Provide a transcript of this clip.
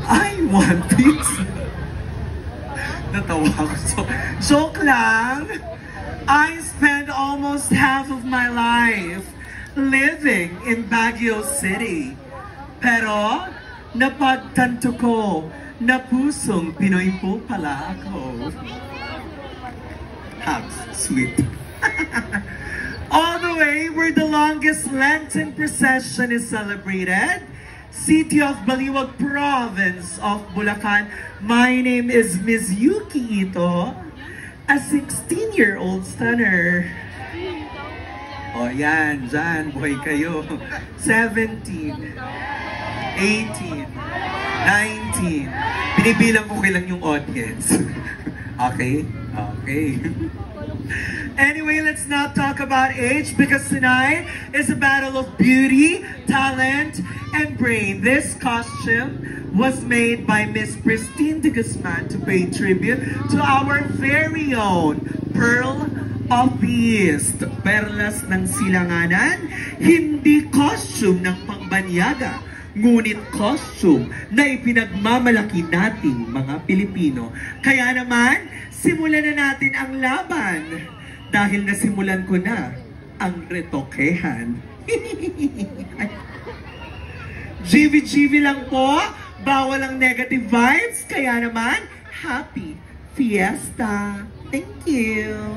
I want pizza. Natawa ako. Joke lang. I spent almost half of my life living in Baguio City. Pero, napagtanto ko na pusong Pinoy po pala ako. How sweet. All the way where the longest Lenten procession is celebrated, City of Baliwag Province of Bulacan. My name is Ms. Yuki Ito, a 16-year-old stunner. O yan, dyan, buhay kayo. 17, 18, 19. Binibilang ko kailang yung audience. Okay? Okay. Anyway, let's not talk about age because tonight is a battle of beauty, talent, and brain. This costume was made by Miss Christine de Guzman to pay tribute to our very own Pearl of the East. Perlas ng silanganan, hindi costume ng pangbanyaga, ngunit costume na ipinagmamalaki nating mga Pilipino. Kaya naman, simulan na natin ang laban. Dahil nasimulan ko na ang retokehan. GV lang po, bawal ang negative vibes, kaya naman, happy fiesta! Thank you!